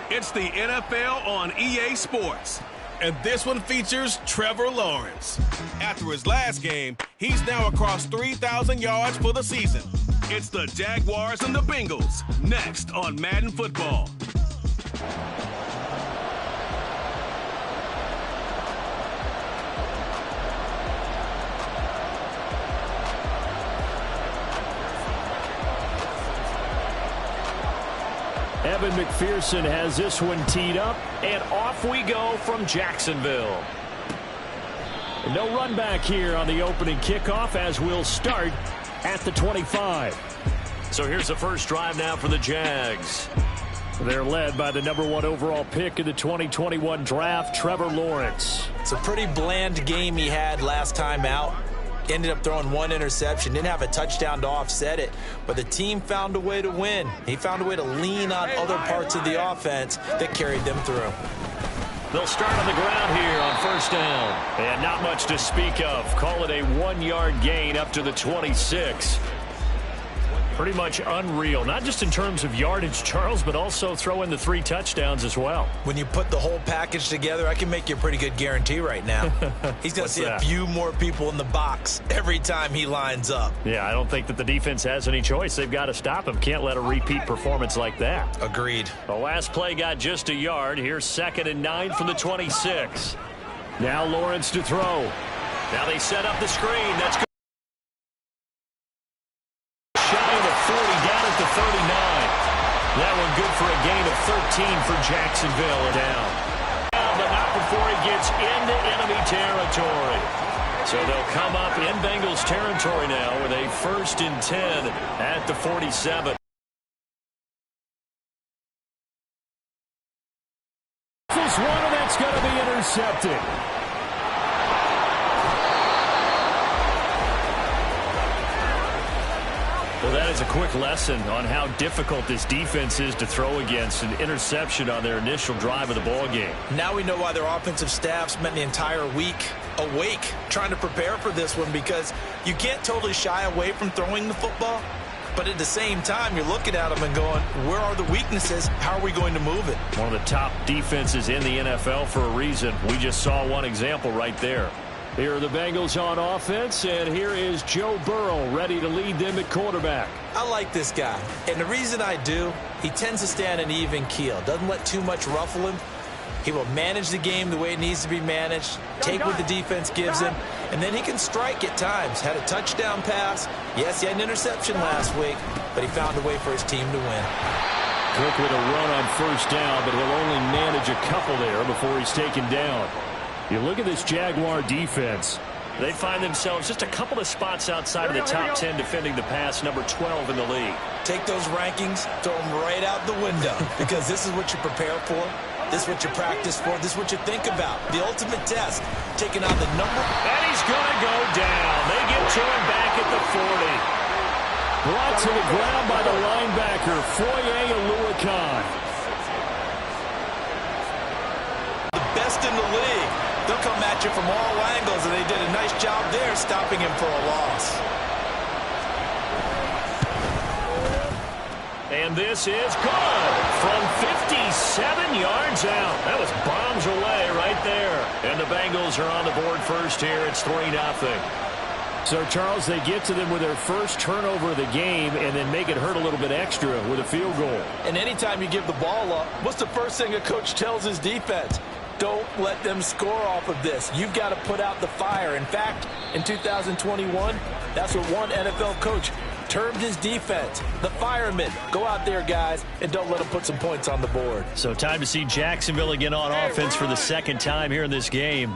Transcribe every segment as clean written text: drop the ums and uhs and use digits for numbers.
It's the NFL on EA Sports, and this one features Trevor Lawrence. After his last game, he's now across 3,000 yards for the season. It's the Jaguars and the Bengals, next on Madden Football. Evan McPherson has this one teed up, and off we go from Jacksonville. No run back here on the opening kickoff as we'll start at the 25. So here's the first drive now for the Jags. They're led by the #1 overall pick in the 2021 draft, Trevor Lawrence. It's a pretty bland game he had last time out. Ended up throwing one interception, didn't have a touchdown to offset it, but the team found a way to win. He found a way to lean on other parts of the offense that carried them through. They'll start on the ground here on first down. And not much to speak of. Call it a 1-yard gain up to the 26. Pretty much unreal, not just in terms of yardage, Charles, but also throw in the 3 touchdowns as well. When you put the whole package together, I can make you a pretty good guarantee right now. He's going to see a few more people in the box every time he lines up. Yeah, I don't think that the defense has any choice. They've got to stop him. Can't let a repeat performance like that. Agreed. The last play got just a yard. Here's 2nd and 9 from the 26. Now Lawrence to throw. Now they set up the screen. That's good. To 39. That one good for a gain of 13 for Jacksonville. Down. But not before he gets into enemy territory. So they'll come up in Bengals territory now with a 1st and 10 at the 47. This one, and that's going to be intercepted. Well, that is a quick lesson on how difficult this defense is to throw against. An interception on their initial drive of the ball game. Now we know why their offensive staff spent the entire week awake trying to prepare for this one, because you can't totally shy away from throwing the football, but at the same time you're looking at them and going, where are the weaknesses? How are we going to move it? One of the top defenses in the NFL for a reason. We just saw one example right there. Here are the Bengals on offense, and here is Joe Burrow ready to lead them at quarterback. I like this guy, and the reason I do, he tends to stay on an even keel. Doesn't let too much ruffle him. He will manage the game the way it needs to be managed, take what the defense gives him, and then he can strike at times. Had a touchdown pass. Yes, he had an interception last week, but he found a way for his team to win. Cook with a run on first down, but he'll only manage a couple there before he's taken down. You look at this Jaguar defense. They find themselves just a couple of spots outside of the top 10 defending the pass, number 12 in the league. Take those rankings, throw them right out the window, because this is what you prepare for. This is what you practice for. This is what you think about. The ultimate test, taking on the number. And he's going to go down. They get to him back at the 40. Brought to the ground by the linebacker, Foye Oluokun. The best in the league. They'll come at you from all angles, and they did a nice job there stopping him for a loss. And this is good from 57 yards out. That was bombs away right there. And the Bengals are on the board first here. It's 3-0. So, Charles, they get to them with their first turnover of the game and then make it hurt a little bit extra with a field goal. And anytime you give the ball up, what's the first thing a coach tells his defense? Don't let them score off of this. You've got to put out the fire. In fact, in 2021, that's what one NFL coach termed his defense, the firemen. Go out there, guys, and don't let them put some points on the board. So time to see Jacksonville again on offense for the second time here in this game.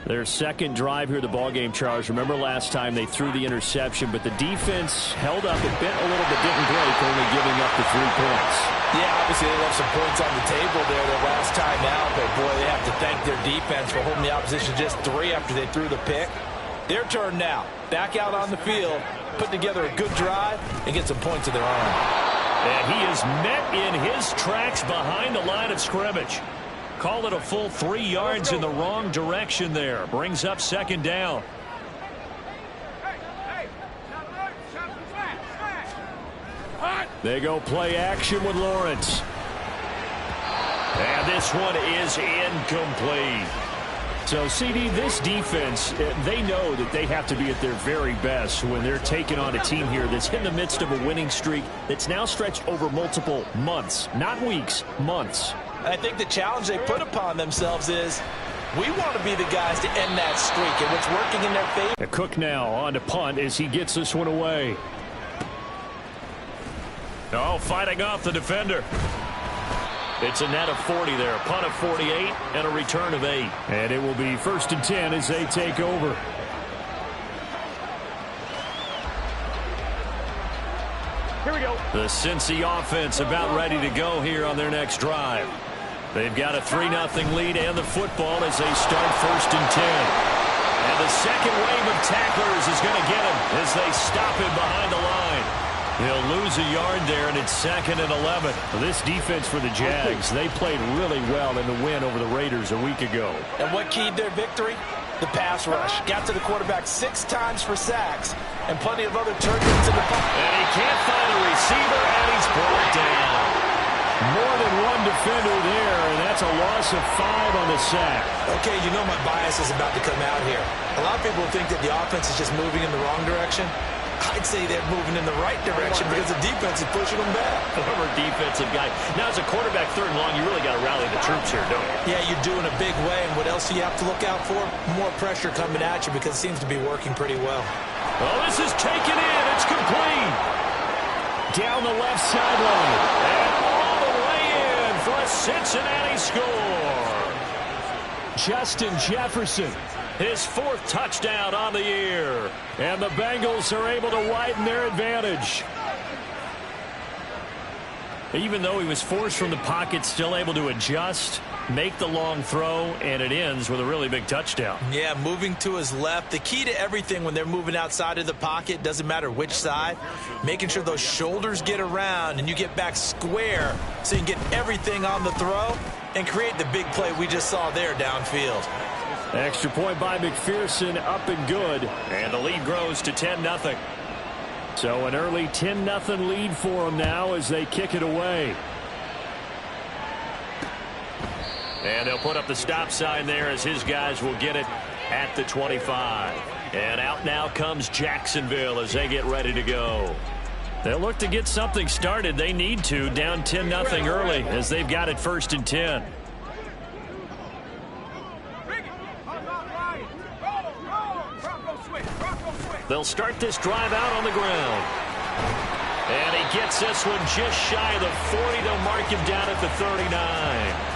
Their second drive here, the ball game, Charles. Remember last time they threw the interception, but the defense held up. It bent a little bit, didn't break, only giving up the 3 points. Yeah, obviously they left some points on the table there the last time out, but boy, they have to thank their defense for holding the opposition just 3 after they threw the pick. Their turn now. Back out on the field, put together a good drive, and get some points of their own. And he is met in his tracks behind the line of scrimmage. Call it a full 3 yards in the wrong direction there. Brings up second down. Hot. They go play action with Lawrence. And this one is incomplete. So, CD, this defense, they know that they have to be at their very best when they're taking on a team here that's in the midst of a winning streak that's now stretched over multiple months, not weeks, months. I think the challenge they put upon themselves is we want to be the guys to end that streak, and it's working in their favor. Cook now on to punt as he gets this one away. Oh, fighting off the defender. It's a net of 40 there. Punt of 48 and a return of 8. And it will be 1st and 10 as they take over. Here we go. The Cincy offense about ready to go here on their next drive. They've got a 3-0 lead and the football as they start 1st and 10. And the second wave of tacklers is going to get him as they stop him behind the line. He'll lose a yard there, and it's 2nd and 11. This defense for the Jags, they played really well in the win over the Raiders a week ago. And what keyed their victory? The pass rush. Got to the quarterback 6 times for sacks and plenty of other turbulence in the pocket. And he can't find a receiver, and he's brought down. More than one defender there, and that's a loss of 5 on the sack. Okay, you know my bias is about to come out here. A lot of people think that the offense is just moving in the wrong direction. I'd say they're moving in the right direction because the defense is pushing them back. Former defensive guy. Now, as a quarterback 3rd and long, you really got to rally the troops here, don't you? Yeah, you do in a big way. And what else do you have to look out for? More pressure coming at you because it seems to be working pretty well. Oh, this is taken in. It's complete. Down the left sideline. And all the way in for a Cincinnati score. Justin Jefferson. His 4th touchdown on the year. And the Bengals are able to widen their advantage. Even though he was forced from the pocket, still able to adjust, make the long throw, and it ends with a really big touchdown. Yeah, moving to his left. The key to everything when they're moving outside of the pocket, doesn't matter which side, making sure those shoulders get around and you get back square so you can get everything on the throw and create the big play we just saw there downfield. Extra point by McPherson, up and good. And the lead grows to 10-0. So an early 10-0 lead for them now as they kick it away. And they'll put up the stop sign there as his guys will get it at the 25. And out now comes Jacksonville as they get ready to go. They'll look to get something started. They need to, down 10-0 early as they've got it 1st and 10. They'll start this drive out on the ground. And he gets this one just shy of the 40. They'll mark him down at the 39.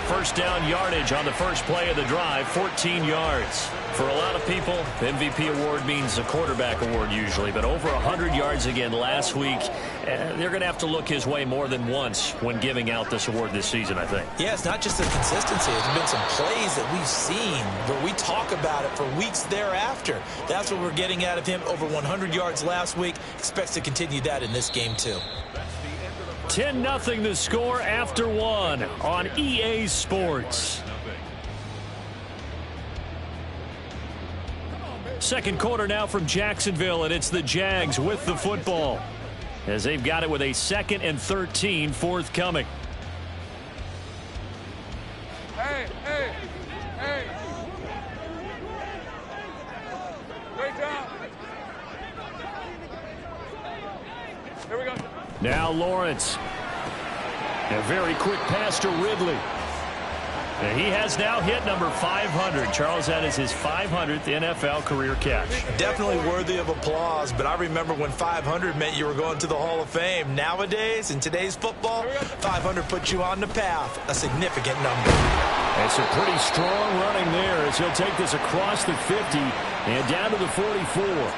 First down yardage on the first play of the drive, 14 yards. For a lot of people, MVP award means a quarterback award usually, but over 100 yards again last week. They're going to have to look his way more than once when giving out this award this season, I think. Yeah, it's not just the consistency. There's been some plays that we've seen where we talk about it for weeks thereafter. That's what we're getting out of him. Over 100 yards last week. Expects to continue that in this game, too. 10-0 the score after 1 on EA Sports. Second quarter now from Jacksonville, and it's the Jags with the football as they've got it with a 2nd and 13 forthcoming. Hey. Great job. Here we go. Now Lawrence. A very quick pass to Ridley. And he has now hit number 500. Charles, that is his 500th NFL career catch. Definitely worthy of applause, but I remember when 500 meant you were going to the Hall of Fame. Nowadays, in today's football, 500 puts you on the path, a significant number. And some pretty strong running there as he'll take this across the 50 and down to the 44.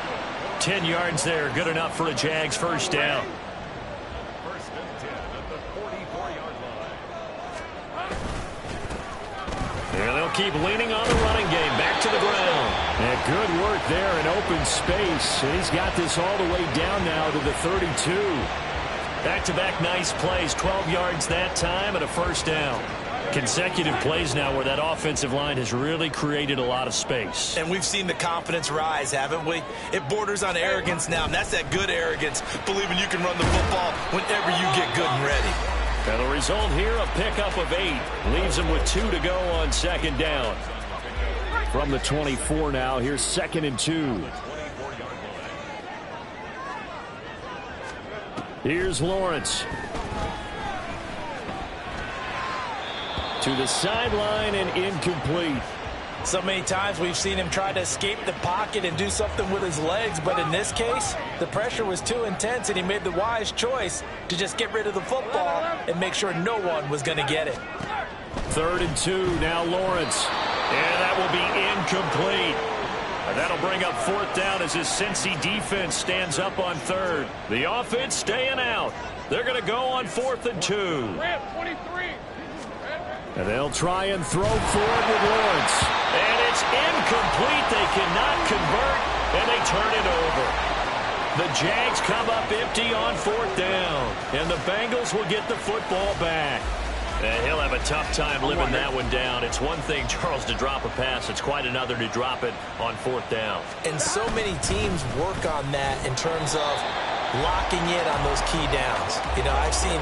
10 yards there, good enough for a Jags first down. And they'll keep leaning on the running game. Back to the ground. And good work there in open space. And he's got this all the way down now to the 32. Back-to-back nice plays. 12 yards that time and a first down. Consecutive plays now where that offensive line has really created a lot of space. And we've seen the confidence rise, haven't we? It borders on arrogance now, and that's that good arrogance, believing you can run the football whenever you get good and ready. And the result here, a pickup of 8. Leaves them with 2 to go on second down. From the 24 now, here's 2nd and 2. Here's Lawrence. To the sideline and incomplete. So many times we've seen him try to escape the pocket and do something with his legs, but in this case, the pressure was too intense, and he made the wise choice to just get rid of the football and make sure no one was going to get it. 3rd and 2, now Lawrence. And that will be incomplete. And that'll bring up 4th down as his Cincy defense stands up on 3rd. The offense staying out. They're going to go on 4th and 2. 23. And they'll try and throw forward with Lawrence. And it's incomplete. They cannot convert, and they turn it over. The Jags come up empty on 4th down, and the Bengals will get the football back. And he'll have a tough time living that one down. It's one thing, Charles, to drop a pass. It's quite another to drop it on 4th down. And so many teams work on that in terms of locking in on those key downs. You know, I've seen,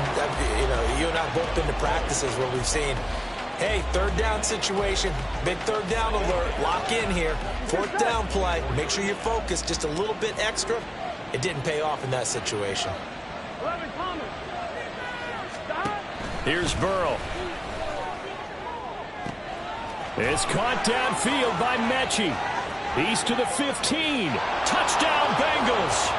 you and I have both been to practices where we've seen, hey, 3rd down situation, big 3rd down alert, lock in here, 4th down play, make sure you're focused just a little bit extra. It didn't pay off in that situation. Here's Burrow. It's caught downfield by Mechie. He's to the 15. Touchdown, Bengals.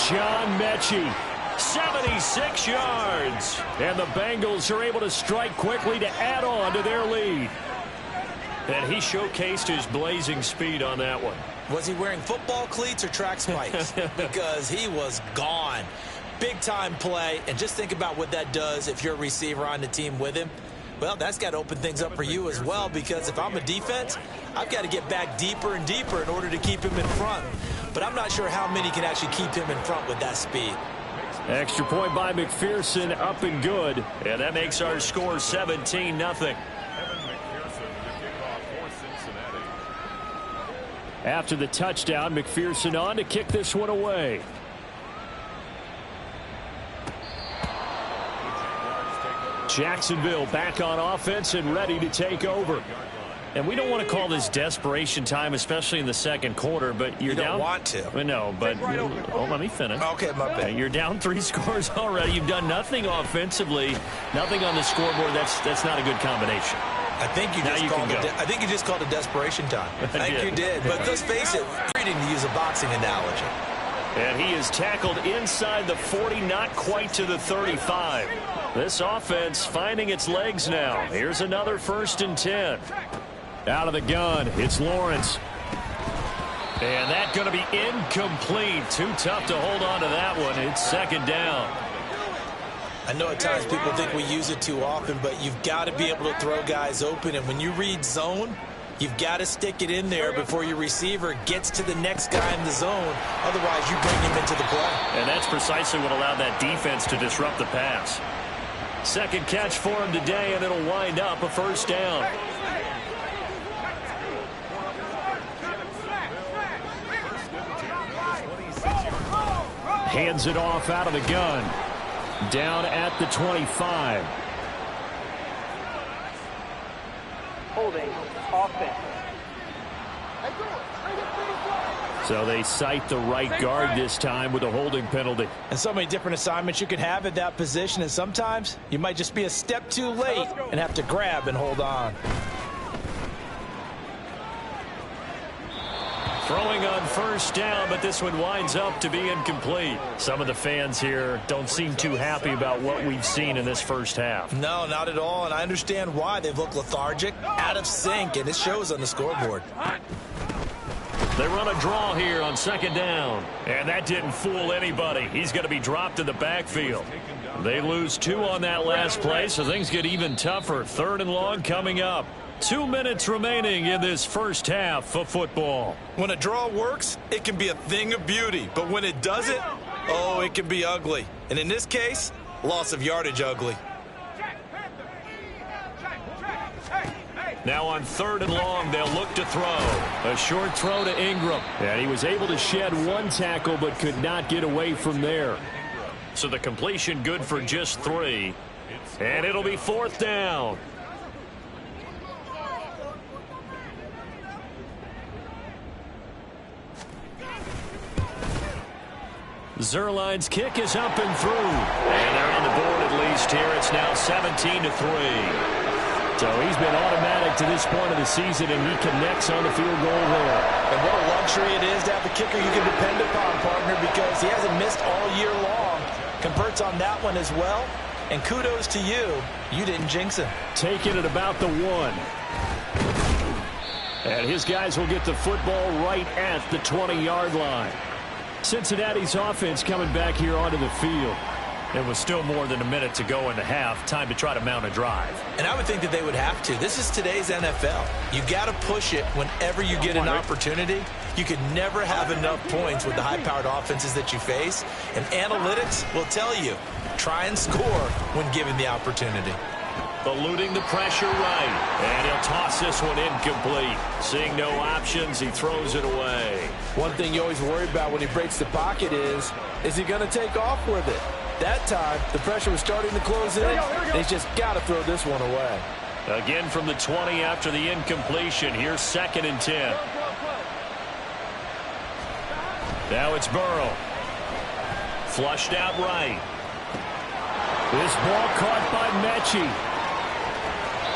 John Mechie, 76 yards. And the Bengals are able to strike quickly to add on to their lead. And he showcased his blazing speed on that one. Was he wearing football cleats or track spikes? Because he was gone. Big-time play, and just think about what that does if you're a receiver on the team with him. Well, that's got to open things up for you as well, because if I'm a defense, I've got to get back deeper and deeper in order to keep him in front. But I'm not sure how many can actually keep him in front with that speed. Extra point by McPherson, up and good. And that makes our score 17-0. After the touchdown, McPherson on to kick this one away. Jacksonville back on offense and ready to take over. And we don't want to call this desperation time, especially in the second quarter, but you're down. You don't want to. No, but let me finish. Okay, my bad. You're down 3 scores already. You've done nothing offensively, nothing on the scoreboard. That's not a good combination. I think you just called it desperation time. I think you did. But let's face it, we're reading to use a boxing analogy. And he is tackled inside the 40, not quite to the 35. This offense finding its legs now. Here's another 1st and 10. Out of the gun, it's Lawrence. And that's going to be incomplete. Too tough to hold on to that one. It's 2nd down. I know at times people think we use it too often, but you've got to be able to throw guys open. And when you read zone, you've got to stick it in there before your receiver gets to the next guy in the zone. Otherwise, you bring him into the play. And that's precisely what allowed that defense to disrupt the pass. 2nd catch for him today, and it'll wind up a 1st down. Hands it off out of the gun. Down at the 25. Holding offense. So they cite the right guard this time with a holding penalty. And so many different assignments you can have at that position, and sometimes you might just be a step too late and have to grab and hold on. Throwing on 1st down, but this one winds up to be incomplete. Some of the fans here don't seem too happy about what we've seen in this first half. No, not at all, and I understand why. They've looked lethargic, out of sync, and it shows on the scoreboard. They run a draw here on 2nd down, and that didn't fool anybody. He's going to be dropped in the backfield. They lose 2 on that last play, so things get even tougher. 3rd and long coming up. 2 minutes remaining in this first half of football. When a draw works, it can be a thing of beauty. But when it doesn't, oh, it can be ugly. And in this case, loss of yardage ugly. Now on 3rd and long, they'll look to throw. A short throw to Ingram. And he was able to shed one tackle but could not get away from there. So the completion good for just 3. And it'll be 4th down. Zerline's kick is up and through. And they're on the board at least here. It's now 17-3. So he's been automatic to this point of the season, and he connects on the field goal there. And what a luxury it is to have a kicker you can depend upon, partner, because he hasn't missed all year long. Converts on that one as well. And kudos to you. You didn't jinx him. Taking it about the 1. And his guys will get the football right at the 20-yard line. Cincinnati's offense coming back here onto the field. It was still more than a minute to go in the half. Time to try to mount a drive. And I would think that they would have to. This is today's NFL. You got to push it whenever you get an opportunity. You could never have enough points with the high-powered offenses that you face. And analytics will tell you, try and score when given the opportunity. Eluding the pressure right. And he'll toss this one incomplete. Seeing no options, he throws it away. One thing you always worry about when he breaks the pocket is he going to take off with it? That time, the pressure was starting to close in. He's just got to throw this one away. Again from the 20 after the incompletion. Here's 2nd and 10. Now it's Burrow. Flushed out right. This ball caught by Mechie.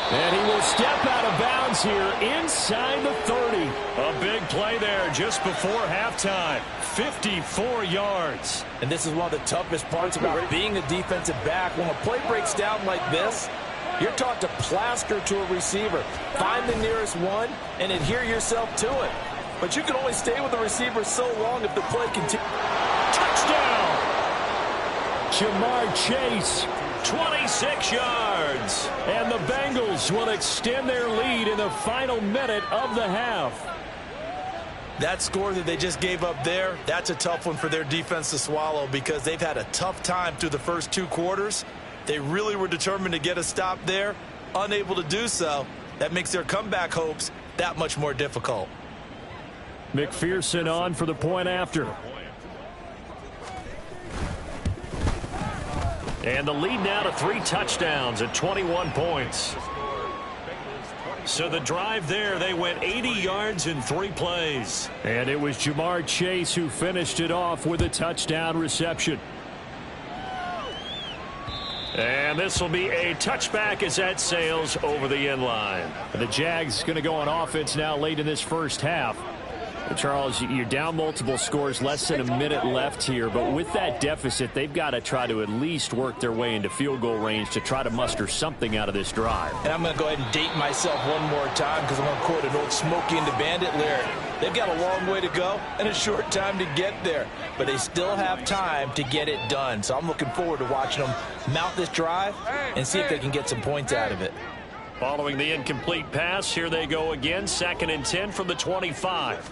And he will step out of bounds here inside the 30. A big play there just before halftime. 54 yards. And this is one of the toughest parts about being a defensive back. When a play breaks down like this, you're taught to plaster to a receiver. Find the nearest one and adhere yourself to it. But you can only stay with the receiver so long if the play continues. Touchdown! Jamar Chase. 26 yards. And the Bengals will extend their lead in the final minute of the half. That score that they just gave up there, that's a tough one for their defense to swallow because they've had a tough time through the first 2 quarters. They really were determined to get a stop there, unable to do so. That makes their comeback hopes that much more difficult. McPherson on for the point after. And the lead now to 3 touchdowns at 21 points. So the drive there, they went 80 yards in 3 plays. And it was Jamar Chase who finished it off with a touchdown reception. And this will be a touchback as that sails over the end line. The Jags going to go on offense now late in this first half. Charles, you're down multiple scores, less than a minute left here, but with that deficit, they've got to try to at least work their way into field goal range to try to muster something out of this drive. And I'm going to go ahead and date myself one more time because I'm going to quote an old Smokey and the Bandit lyric. They've got a long way to go and a short time to get there, but they still have time to get it done. So I'm looking forward to watching them mount this drive and see if they can get some points out of it. Following the incomplete pass, here they go again, 2nd and 10 from the 25.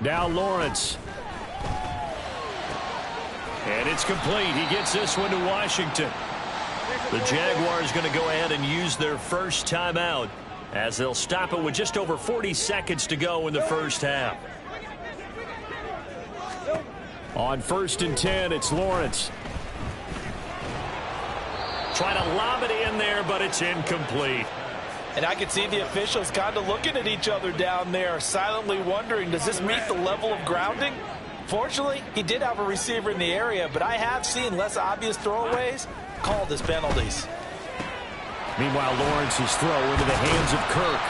Now Lawrence. And it's complete. He gets this one to Washington. The Jaguars going to go ahead and use their first timeout as they'll stop it with just over 40 seconds to go in the first half. On 1st and 10, it's Lawrence. Trying to lob it in there, but it's incomplete. And I can see the officials kind of looking at each other down there, silently wondering, does this meet the level of grounding? Fortunately, he did have a receiver in the area, but I have seen less obvious throwaways called as penalties. Meanwhile, Lawrence's throw into the hands of Kirk.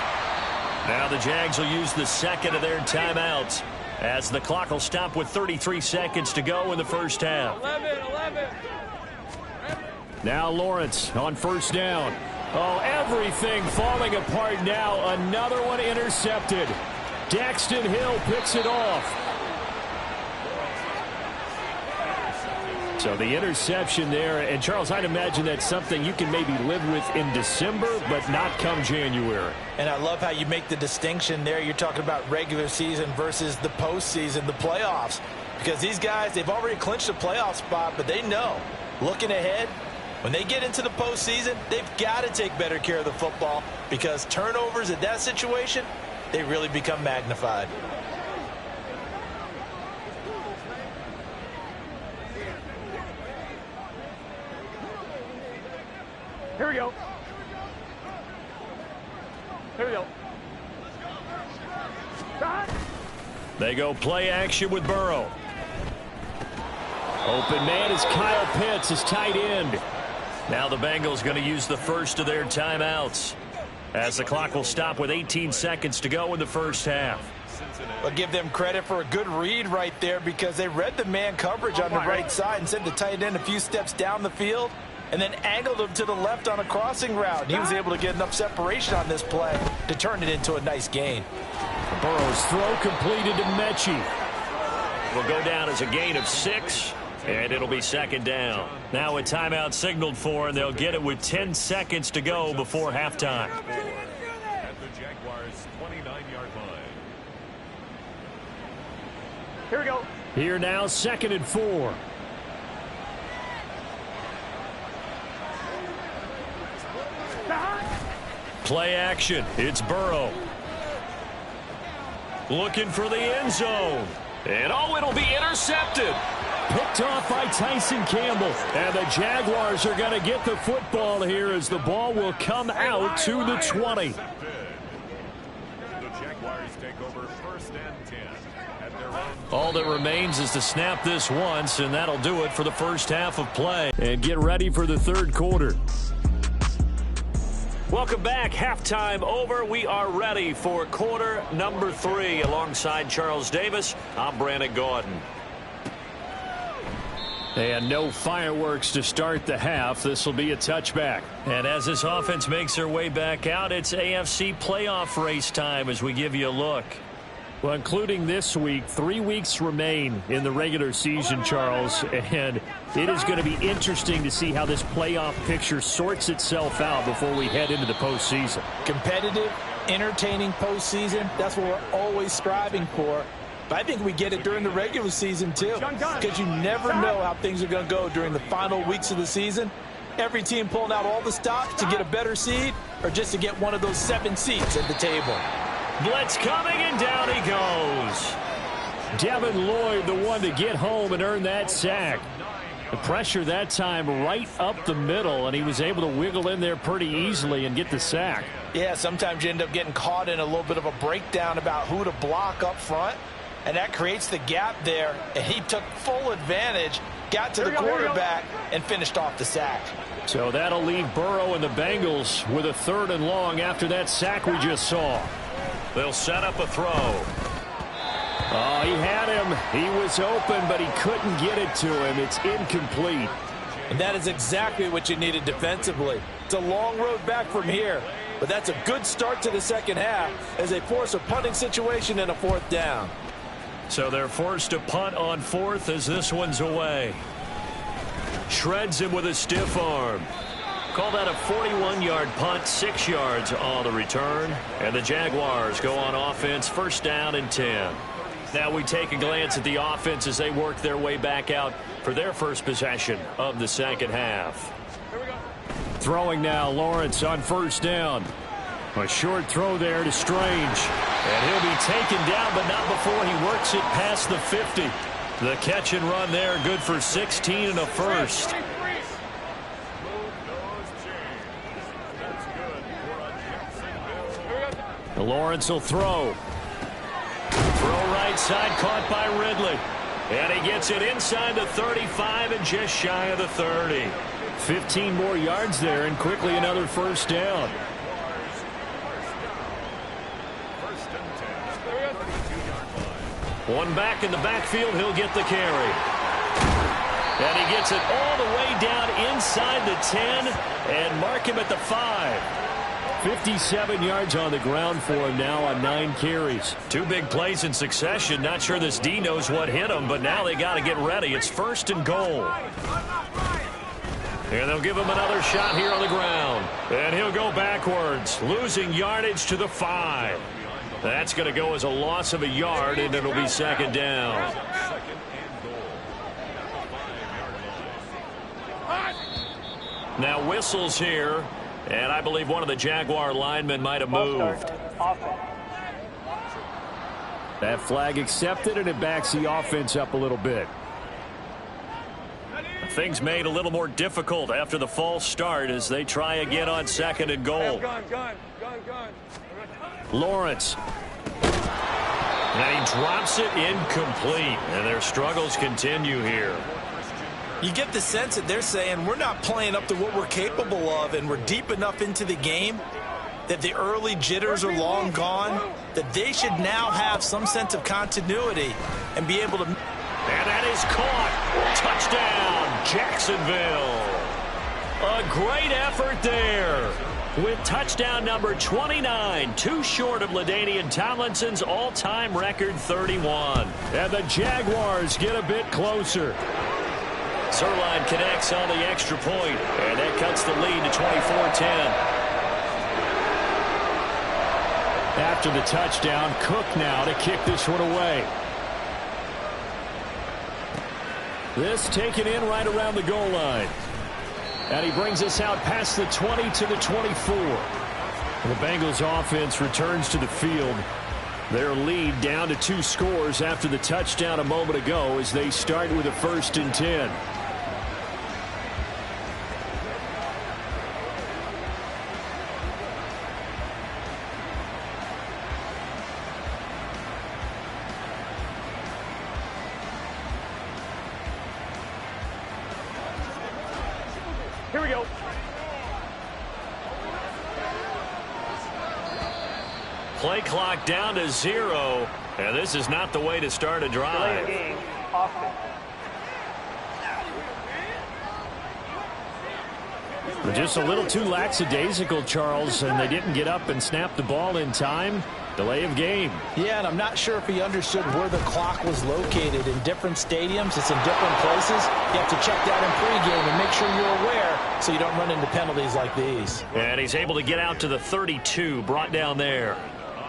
Now the Jags will use the second of their timeouts as the clock will stop with 33 seconds to go in the first half. 11. Now Lawrence on 1st down. Oh, everything falling apart now. Another one intercepted. Daxton Hill picks it off. So the interception there. And, Charles, I'd imagine that's something you can maybe live with in December, but not come January. And I love how you make the distinction there. You're talking about regular season versus the postseason, the playoffs. Because these guys, they've already clinched a playoff spot, but they know, looking ahead, When they get into the postseason, they've got to take better care of the football because turnovers in that situation, they really become magnified. Here we go. Here we go. They go play action with Burrow. Open man is Kyle Pitts, his tight end. Now the Bengals going to use the first of their timeouts as the clock will stop with 18 seconds to go in the first half. I'll give them credit for a good read right there because they read the man coverage on the right side and sent the tight end a few steps down the field and then angled him to the left on a crossing route. He was able to get enough separation on this play to turn it into a nice gain. Burrow's throw completed to Mechie. Will go down as a gain of 6. And it'll be second down. Now a timeout signaled for, and they'll get it with 10 seconds to go before halftime. At the Jaguars' 29-yard line. Here we go. Here now, 2nd and 4. Play action. It's Burrow. Looking for the end zone. And it'll be intercepted. Picked off by Tyson Campbell. And the Jaguars are going to get the football here as the ball will come out to the 20. The Jaguars take over 1st and 10 at their own. All that remains is to snap this once, and that'll do it for the first half of play. And get ready for the third quarter. Welcome back. Halftime over. We are ready for quarter number 3. Alongside Charles Davis, I'm Brandon Gaudin. And no fireworks to start the half. This will be a touchback. And as this offense makes their way back out, it's AFC playoff race time as we give you a look. Well, including this week, 3 weeks remain in the regular season, Charles. And it is going to be interesting to see how this playoff picture sorts itself out before we head into the postseason. Competitive, entertaining postseason, that's what we're always striving for. But I think we get it during the regular season, too, because you never know how things are going to go during the final weeks of the season. Every team pulling out all the stops to get a better seed or just to get one of those 7 seats at the table. Blitz coming, and down he goes. Devin Lloyd, the one to get home and earn that sack. The pressure that time right up the middle, and he was able to wiggle in there pretty easily and get the sack. Yeah, sometimes you end up getting caught in a little bit of a breakdown about who to block up front. And that creates the gap there, and he took full advantage, got to the quarterback, and finished off the sack. So that'll leave Burrow and the Bengals with a 3rd and long after that sack we just saw. They'll set up a throw. Oh, he had him. He was open, but he couldn't get it to him. It's incomplete. And that is exactly what you needed defensively. It's a long road back from here, but that's a good start to the second half as they force a punting situation and a 4th down. So they're forced to punt on 4th as this one's away. Shreds him with a stiff arm. Call that a 41-yard punt, 6 yards on the return. And the Jaguars go on offense, 1st down and 10. Now we take a glance at the offense as they work their way back out for their first possession of the second half. Throwing now, Lawrence on 1st down. A short throw there to Strange. And he'll be taken down, but not before he works it past the 50. The catch and run there, good for 16 and a first. Lawrence will throw. Throw right side, caught by Ridley. And he gets it inside the 35 and just shy of the 30. 15 more yards there, and quickly another 1st down. One back in the backfield, he'll get the carry. And he gets it all the way down inside the 10 and mark him at the 5. 57 yards on the ground for him now on 9 carries. 2 big plays in succession. Not sure this D knows what hit him, but now they got to get ready. It's 1st and goal. And they'll give him another shot here on the ground. And he'll go backwards, losing yardage to the 5. That's going to go as a loss of a yard, and it'll be 2nd down. Now whistles here, and I believe one of the Jaguar linemen might have moved. That flag accepted, and it backs the offense up a little bit. Things made a little more difficult after the false start as they try again on 2nd and goal. Gun. Lawrence. And he drops it incomplete, and their struggles continue here. You get the sense that they're saying we're not playing up to what we're capable of, and we're deep enough into the game that the early jitters are long gone, that they should now have some sense of continuity and be able to... And that is caught. Touchdown, Jacksonville. A great effort there. With touchdown number 29, too short of LaDainian Tomlinson's all-time record 31. And the Jaguars get a bit closer. Zuerlein connects on the extra point, and that cuts the lead to 24-10. After the touchdown, Cook now to kick this one away. This taken in right around the goal line. And he brings us out past the 20 to the 24. The Bengals offense returns to the field. Their lead down to 2 scores after the touchdown a moment ago as they start with a 1st and 10. Here we go. Play clock down to 0, and this is not the way to start a drive. Game. Austin. But just a little too lackadaisical, Charles, and they didn't get up and snap the ball in time. Delay of game. Yeah, and I'm not sure if he understood where the clock was located. In different stadiums, it's in different places. You have to check that in pregame and make sure you're aware so you don't run into penalties like these. And he's able to get out to the 32, brought down there.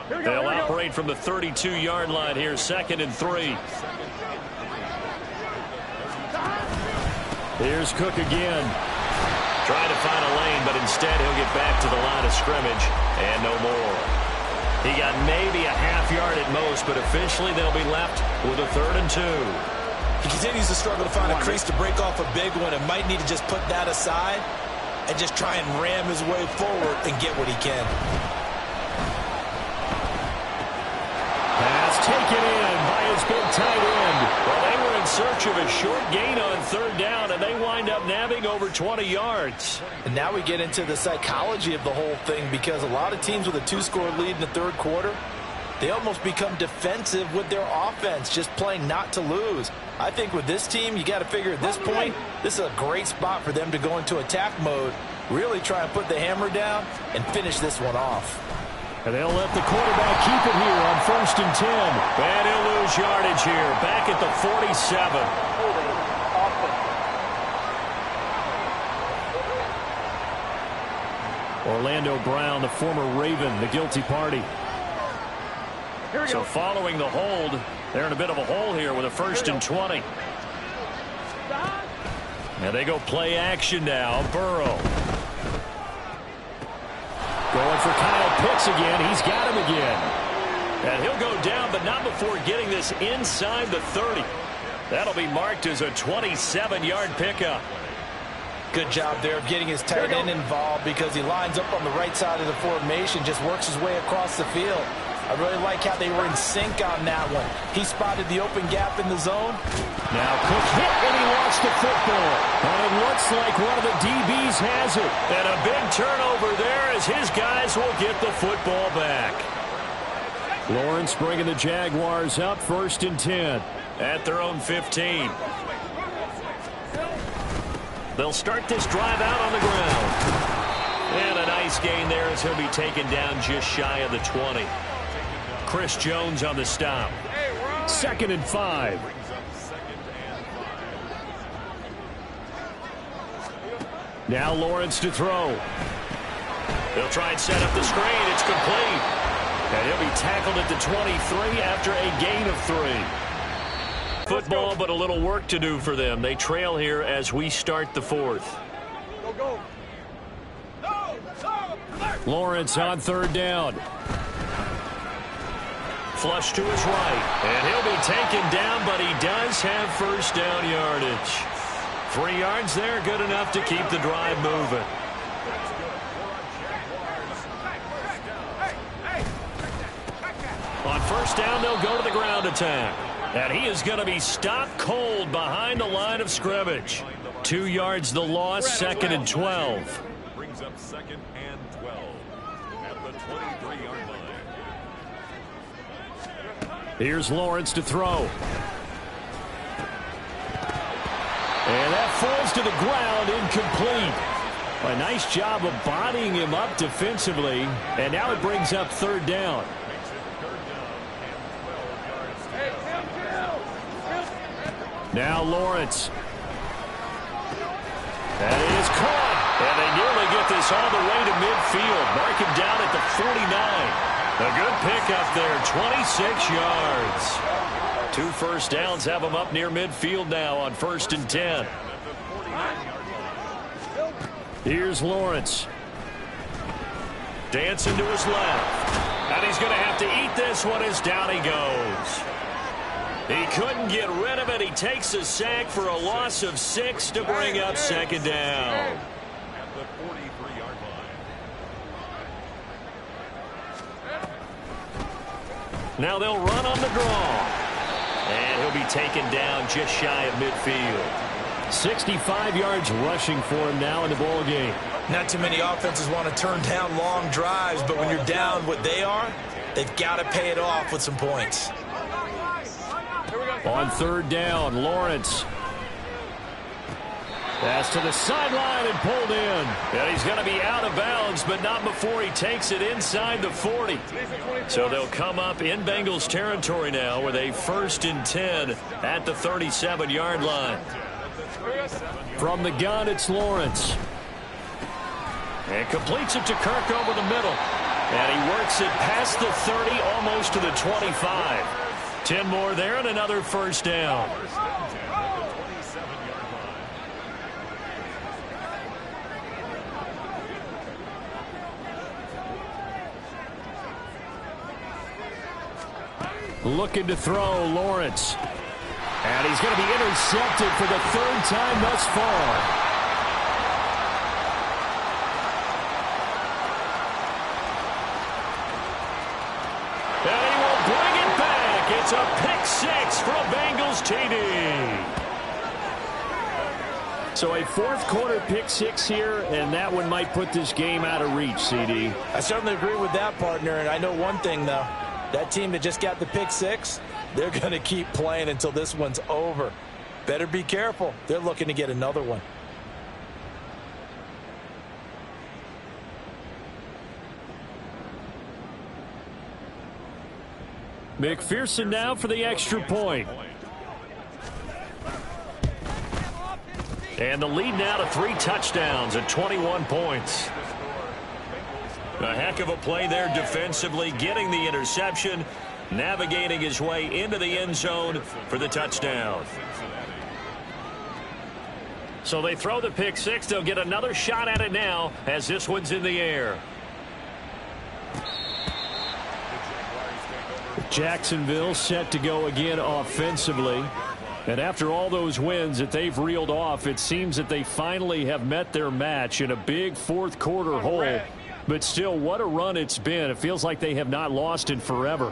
They'll operate from the 32-yard line here, 2nd and 3. Here's Cook again. Trying to find a lane, but instead he'll get back to the line of scrimmage and no more. He got maybe a half yard at most, but officially they'll be left with a 3rd and 2. He continues to struggle to find a crease to break off a big one and might need to just put that aside and just try and ram his way forward and get what he can. Pass taken in by his big tight end. Well, they were in search of a short gain on 3rd down, and they wind up nabbing over 20 yards. And now we get into the psychology of the whole thing, because a lot of teams with a 2-score lead in the 3rd quarter, they almost become defensive with their offense, just playing not to lose. I think with this team, you got to figure at this point, this is a great spot for them to go into attack mode, really try and put the hammer down and finish this one off. And they'll let the quarterback keep it here on 1st and 10. And he'll lose yardage here, back at the 47. Orlando Brown, the former Raven, the guilty party. So following the hold, they're in a bit of a hole here with a 1st and 20. And they go play action now. Burrow. Going for Kyle Pitts again. He's got him again. And he'll go down, but not before getting this inside the 30. That'll be marked as a 27-yard pickup. Good job there of getting his tight end involved, because he lines up on the right side of the formation, just works his way across the field. I really like how they were in sync on that one. He spotted the open gap in the zone. Now Cook hit, and he lost the football. And it looks like one of the DBs has it. And a big turnover there as his guys will get the football back. Lawrence bringing the Jaguars up, 1st and 10 at their own 15. They'll start this drive out on the ground. And a nice gain there as he'll be taken down just shy of the 20. Chris Jones on the stop. 2nd and 5. Now Lawrence to throw. They'll try and set up the screen. It's complete. And he'll be tackled at the 23 after a gain of 3. Football, but a little work to do for them. They trail here as we start the 4th. Lawrence on third down. Flush to his right. And he'll be taken down, but he does have first down yardage. 3 yards there, good enough to keep the drive moving. On first down, they'll go to the ground attack. And he is going to be stopped cold behind the line of scrimmage. 2 yards the loss, 2nd and 12. Brings up 2nd and 12 at the 23-yard line. Here's Lawrence to throw. And that falls to the ground, incomplete. A nice job of bodying him up defensively. And now it brings up third down. Now Lawrence. That is caught. And they nearly get this all the way to midfield. Mark him down at the 49. A good pickup there, 26 yards. 2 first downs have him up near midfield now on 1st and 10. Here's Lawrence. Dancing to his left. And he's going to have to eat this one as down he goes. He couldn't get rid of it. He takes a sack for a loss of 6 to bring up 2nd down. At the 43-yard line. Now they'll run on the draw. And he'll be taken down just shy of midfield. 65 yards rushing for him now in the ball game. Not too many offenses want to turn down long drives, but when you're down what they are, they've got to pay it off with some points. On third down, Lawrence. Pass to the sideline and pulled in. And he's going to be out of bounds, but not before he takes it inside the 40. So they'll come up in Bengals territory now with a 1st and 10 at the 37-yard line. From the gun, it's Lawrence. And completes it to Kirk over the middle. And he works it past the 30, almost to the 25. 10 more there and another first down. Looking to throw, Lawrence. And he's going to be intercepted for the 3rd time thus far. It's a pick 6 for a Bengals TD. So a 4th quarter pick 6 here, and that one might put this game out of reach, CD. I certainly agree with that, partner, and I know one thing, though. That team that just got the pick 6, they're going to keep playing until this one's over. Better be careful. They're looking to get another one. McPherson now for the extra point. And the lead now to 3 touchdowns at 21 points. A heck of a play there defensively, getting the interception, navigating his way into the end zone for the touchdown. So they throw the pick 6. They'll get another shot at it now as this one's in the air. Jacksonville set to go again offensively. And after all those wins that they've reeled off, it seems that they finally have met their match in a big 4th quarter hole. But still, what a run it's been. It feels like they have not lost in forever.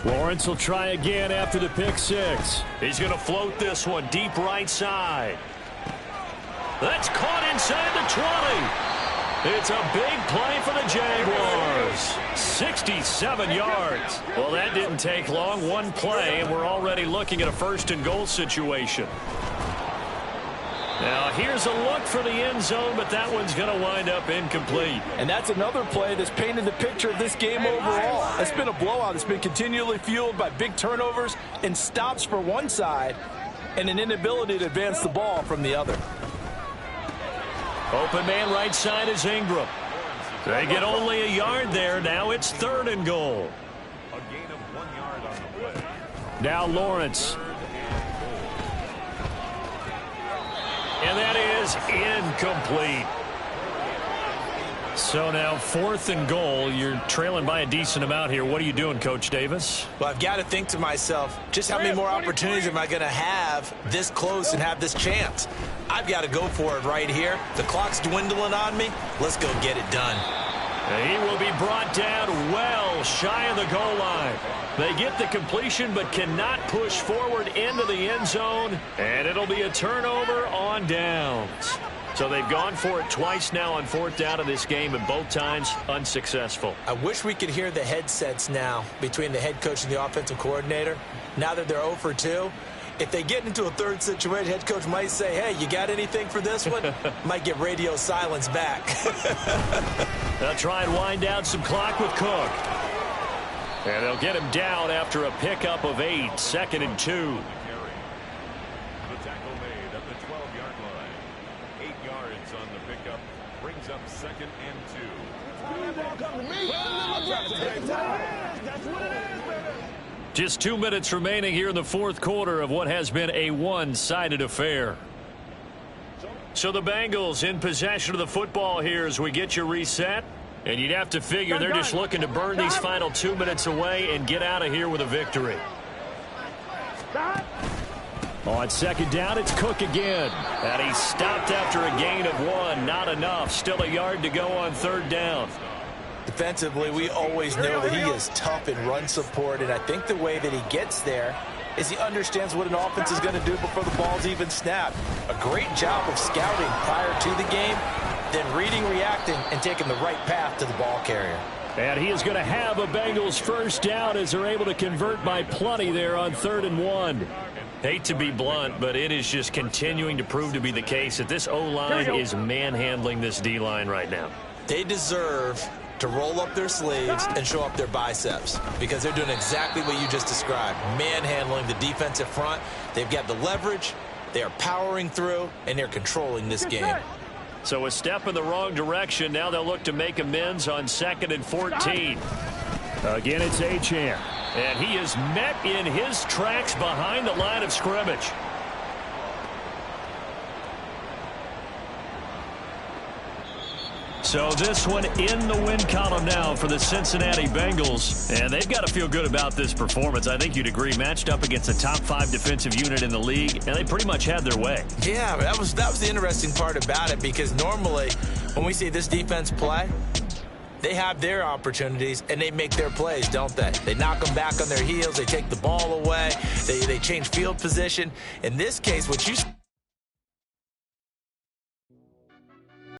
Lawrence will try again after the pick 6. He's going to float this one deep right side. That's caught inside the 20. It's a big play for the Jaguars. 67 yards. Well, that didn't take long. One play, and we're already looking at a 1st and goal situation. Now, here's a look for the end zone, but that one's going to wind up incomplete. And that's another play that's painted the picture of this game overall. It's been a blowout. It's been continually fueled by big turnovers and stops for one side and an inability to advance the ball from the other. Open man right side is Ingram. They get only a yard there. Now it's 3rd and goal. A gain of 1 yard on the play. Now Lawrence. And that is incomplete. So now 4th and goal. You're trailing by a decent amount here. What are you doing, Coach Davis? Well, I've got to think to myself, just how many more opportunities am I going to have this close and have this chance? I've got to go for it right here. The clock's dwindling on me. Let's go get it done. He will be brought down well shy of the goal line. They get the completion but cannot push forward into the end zone, and it'll be a turnover on downs. So they've gone for it twice now on 4th down in this game, and both times unsuccessful. I wish we could hear the headsets now between the head coach and the offensive coordinator. Now that they're 0 for 2, if they get into a third situation, head coach might say, hey, you got anything for this one? Might get radio silence back. They'll try and wind down some clock with Cook. And they'll get him down after a pickup of 8, 2nd and 2. The tackle made at the 12-yard line. 8 yards on the pickup. Brings up 2nd and 2. Just 2 minutes remaining here in the 4th quarter of what has been a one-sided affair. So the Bengals in possession of the football here as we get you reset. And you'd have to figure they're just looking to burn these final 2 minutes away and get out of here with a victory. On 2nd down, it's Cook again. And he stopped after a gain of 1. Not enough. Still a yard to go on 3rd down. Defensively, we always know that he is tough in run support, and I think the way that he gets there is he understands what an offense is going to do before the ball's even snapped. A great job of scouting prior to the game, then reading, reacting, and taking the right path to the ball carrier. And he is going to have a Bengals 1st down as they're able to convert by plenty there on 3rd and 1. Hate to be blunt, but it is just continuing to prove to be the case that this O-line is manhandling this D-line right now. They deserve to roll up their sleeves and show up their biceps because they're doing exactly what you just described, manhandling the defensive front. They've got the leverage, they are powering through, and they're controlling this game. So a step in the wrong direction. Now they'll look to make amends on 2nd and 14. Again, it's Achane. And he is met in his tracks behind the line of scrimmage. So this one in the win column now for the Cincinnati Bengals. And they've got to feel good about this performance. I think you'd agree, matched up against a top 5 defensive unit in the league, and they pretty much had their way. Yeah, that was the interesting part about it, because normally when we see this defense play, they have their opportunities and they make their plays, don't they? They knock them back on their heels. They take the ball away. They change field position. In this case, what you